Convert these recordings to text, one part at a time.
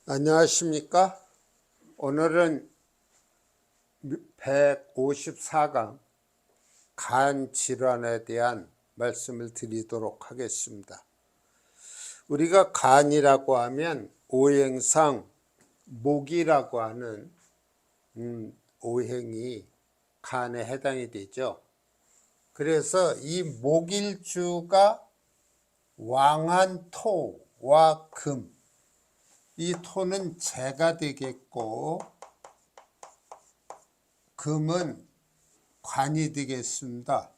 안녕하십니까? 오늘은 154강 간 질환에 대한 말씀을 드리도록 하겠습니다. 우리가 간이라고 하면 오행상 목이라고 하는 오행이 간에 해당이 되죠. 그래서 이 목일주가 왕한 토와 금, 이 토는 재가 되겠고 금은 관이 되겠습니다.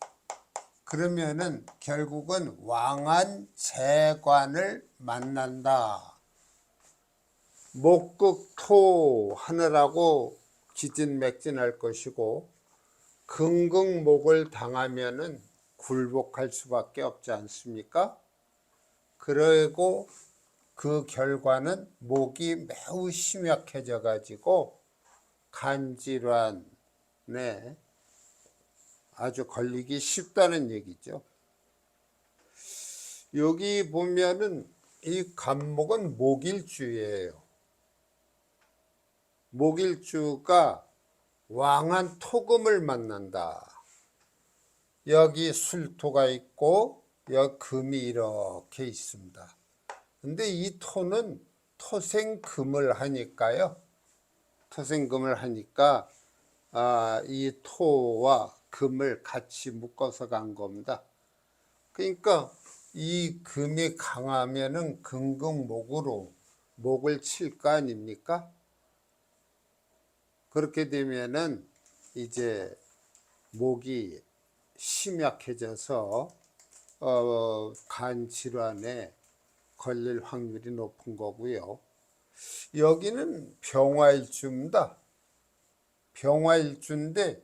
그러면은 결국은 왕한 재관을 만난다. 목극토 하느라고 기진맥진할 것이고 금극목을 당하면은 굴복할 수밖에 없지 않습니까? 그리고 그 결과는 목이 매우 심약해져 가지고 간질환에 아주 걸리기 쉽다는 얘기죠. 여기 보면은 이 간목은 목일주예요. 목일주가 왕한 토금을 만난다. 여기 술토가 있고 여기 금이 이렇게 있습니다. 근데 이 토는 토생금을 하니까요. 토생금을 하니까 이 토와 금을 같이 묶어서 간 겁니다. 그러니까 이 금이 강하면은 금극목으로 목을 칠 거 아닙니까? 그렇게 되면은 이제 목이 심약해져서 간 질환에 걸릴 확률이 높은 거고요. 여기는 병화일주입니다. 병화일주인데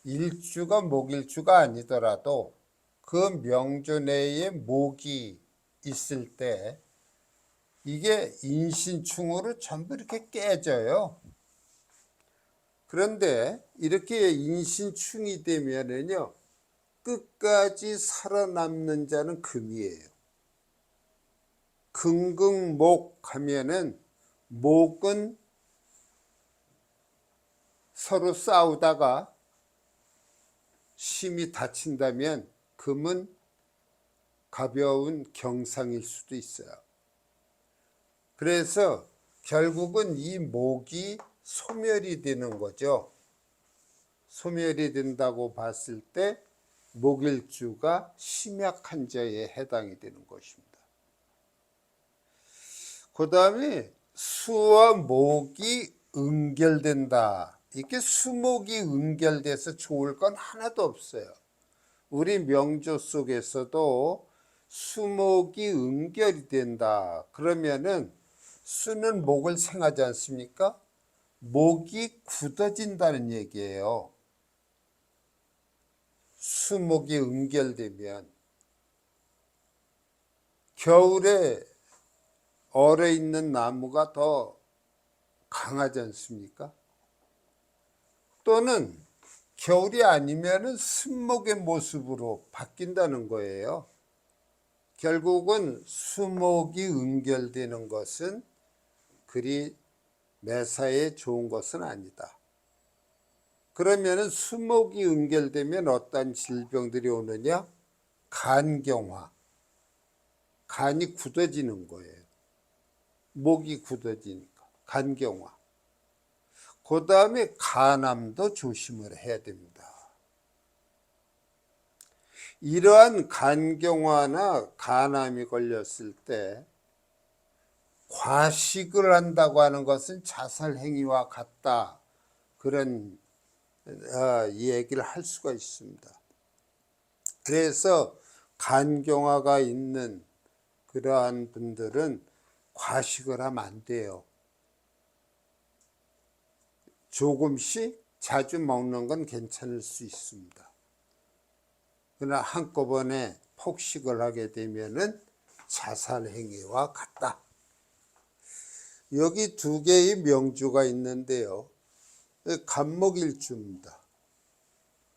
일주가 목일주가 아니더라도 그 명주 내에 목이 있을 때 이게 인신충으로 전부 이렇게 깨져요. 그런데 이렇게 인신충이 되면은요, 끝까지 살아남는 자는 금이에요. 금극목 하면은 목은 서로 싸우다가 심히 다친다면 금은 가벼운 경상일 수도 있어요. 그래서 결국은 이 목이 소멸이 되는 거죠. 소멸이 된다고 봤을 때 목일주가 심약한 자에 해당이 되는 것입니다. 그 다음에 수와 목이 응결된다. 이렇게 수목이 응결돼서 좋을 건 하나도 없어요. 우리 명조 속에서도 수목이 응결이 된다. 그러면은 수는 목을 생하지 않습니까? 목이 굳어진다는 얘기예요. 수목이 응결되면 겨울에 얼어 있는 나무가 더 강하지 않습니까? 또는 겨울이 아니면은 습목의 모습으로 바뀐다는 거예요. 결국은 수목이 응결되는 것은 그리 매사에 좋은 것은 아니다. 그러면은 수목이 응결되면 어떤 질병들이 오느냐? 간경화. 간이 굳어지는 거예요. 목이 굳어지니까 간경화. 그 다음에 간암도 조심을 해야 됩니다. 이러한 간경화나 간암이 걸렸을 때 과식을 한다고 하는 것은 자살 행위와 같다. 그런 얘기를 할 수가 있습니다. 그래서 간경화가 있는 그러한 분들은 과식을 하면 안 돼요. 조금씩 자주 먹는 건 괜찮을 수 있습니다. 그러나 한꺼번에 폭식을 하게 되면은 자살 행위와 같다. 여기 두 개의 명주가 있는데요. 간목일주입니다.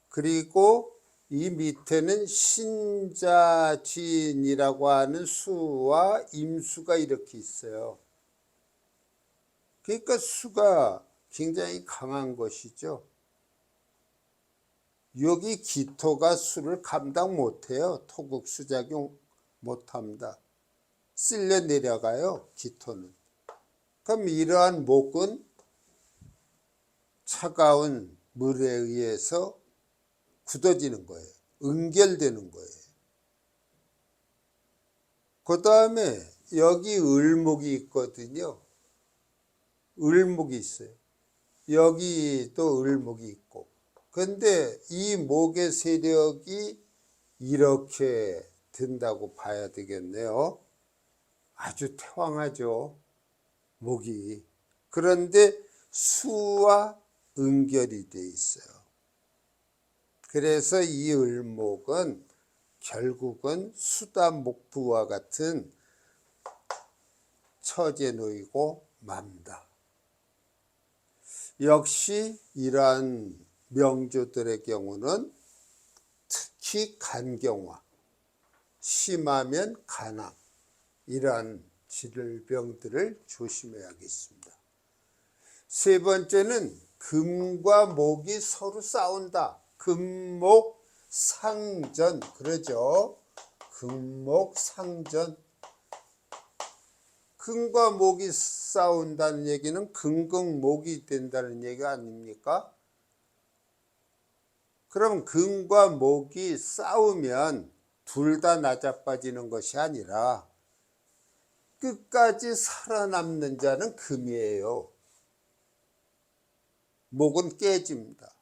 그리고 이 밑에는 신자진이라고 하는 수와 임수가 이렇게 있어요. 그러니까 수가 굉장히 강한 것이죠. 여기 기토가 수를 감당 못해요. 토극수작용 못합니다. 쓸려 내려가요, 기토는. 그럼 이러한 목은 차가운 물에 의해서 굳어지는 거예요. 응결되는 거예요. 그 다음에 여기 을목이 있거든요. 을목이 있어요. 여기도 을목이 있고. 그런데 이 목의 세력이 이렇게 된다고 봐야 되겠네요. 아주 태왕하죠, 목이. 그런데 수와 응결이 돼 있어요. 그래서 이 을목은 결국은 수다목부와 같은 처지에 놓이고 맙니다. 역시 이러한 명주들의 경우는 특히 간경화, 심하면 간암, 이러한 질병들을 조심해야겠습니다. 세 번째는 금과 목이 서로 싸운다. 금목상전 그러죠. 금목상전. 금과 목이 싸운다는 얘기는 금극목이 된다는 얘기 아닙니까? 그럼 금과 목이 싸우면 둘 다 나자빠지는 것이 아니라 끝까지 살아남는 자는 금이에요. 목은 깨집니다.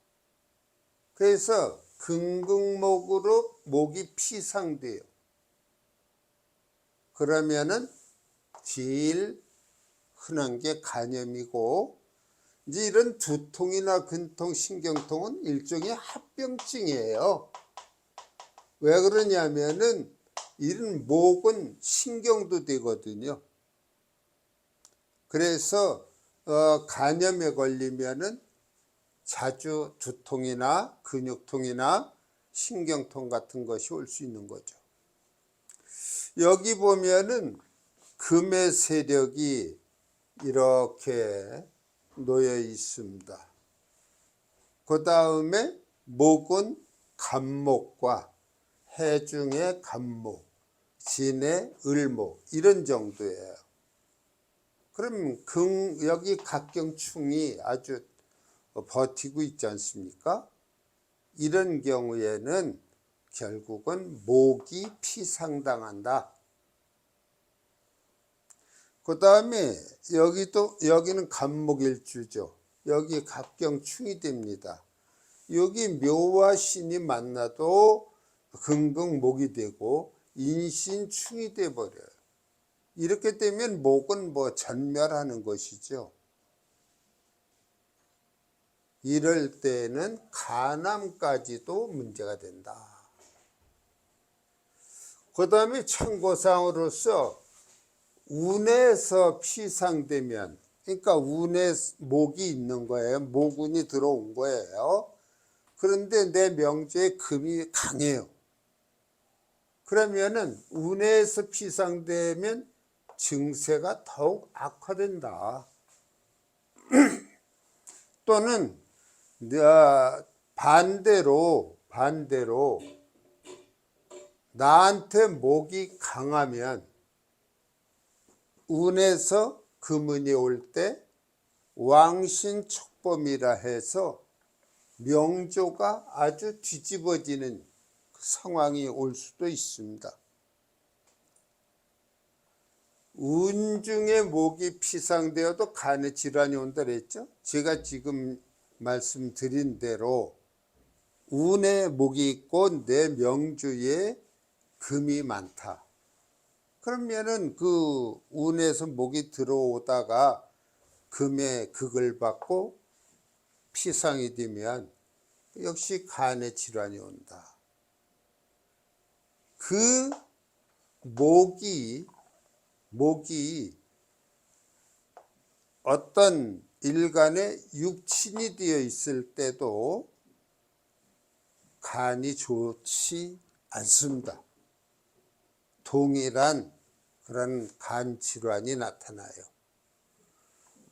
그래서 금극목으로 목이 피상돼요. 그러면은 제일 흔한 게 간염이고, 이제 이런 두통이나 근통, 신경통은 일종의 합병증이에요. 왜 그러냐면은 이런 목은 신경도 되거든요. 그래서 간염에 걸리면은 자주 두통이나 근육통이나 신경통 같은 것이 올 수 있는 거죠. 여기 보면은 금의 세력이 이렇게 놓여 있습니다. 그 다음에 목은 간목과 해중의 간목, 진의 을목 이런 정도예요. 그럼 여기 각경충이 아주 버티고 있지 않습니까? 이런 경우에는 결국은 목이 피상당한다. 그 다음에 여기는 간목일주죠. 여기 갑경충이 됩니다. 여기 묘와 신이 만나도 금극목이 되고 인신충이 돼버려요. 이렇게 되면 목은 전멸하는 것이죠. 이럴 때는 간암까지도 문제가 된다. 그 다음에 참고사항으로서 운에서 피상되면, 그러니까 운에 목이 있는 거예요. 목운이 들어온 거예요. 그런데 내 명주에 금이 강해요. 그러면은 운에서 피상되면 증세가 더욱 악화된다. 또는 반대로 나한테 목이 강하면 운에서 금운이 올 때 왕신촉범이라 해서 명조가 아주 뒤집어지는 상황이 올 수도 있습니다. 운 중에 목이 피상되어도 간에 질환이 온다 그랬죠. 제가 지금 말씀드린 대로 운에 목이 있고 내 명주에 금이 많다. 그러면은 그 운에서 목이 들어오다가 금의 극을 받고 피상이 되면 역시 간에 질환이 온다. 그 목이 어떤 일간에 육친이 되어 있을 때도 간이 좋지 않습니다. 동일한 그런 간 질환이 나타나요.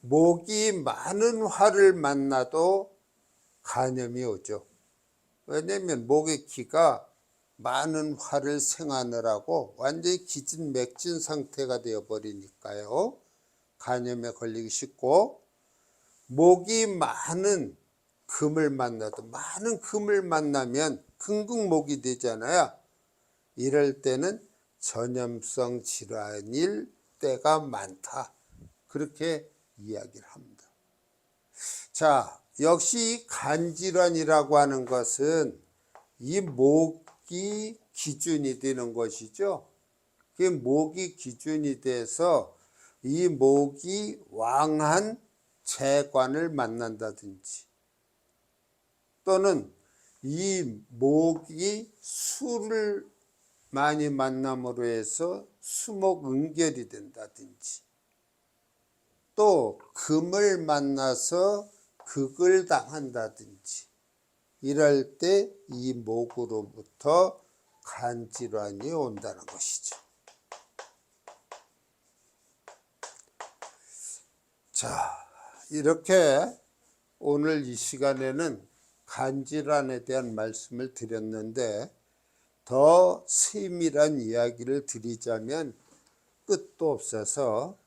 목이 많은 화를 만나도 간염이 오죠. 왜냐하면 목의 기가 많은 화를 생하느라고 완전히 기진맥진 상태가 되어버리니까요. 간염에 걸리기 쉽고, 목이 많은 금을 만나도, 많은 금을 만나면 금극목이 되잖아요. 이럴 때는 전염성 질환일 때가 많다, 그렇게 이야기를 합니다. 자, 역시 이 간질환이라고 하는 것은 이 목이 기준이 되는 것이죠. 그 목이 기준이 돼서 이 목이 왕한 재관을 만난다든지, 또는 이 목이 술을 많이 만남으로 해서 수목응결이 된다든지, 또 금을 만나서 극을 당한다든지, 이럴 때 이 목으로부터 간질환이 온다는 것이죠. 자, 이렇게 오늘 이 시간에는 간질환에 대한 말씀을 드렸는데, 더 세밀한 이야기를 드리자면 끝도 없어서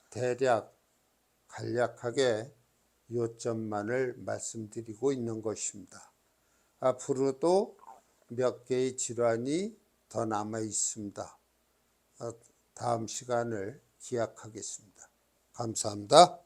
대략 간략하게 요점만을 말씀드리고 있는 것입니다. 앞으로도 몇 개의 질환이 더 남아 있습니다. 다음 시간을 기약하겠습니다. 감사합니다.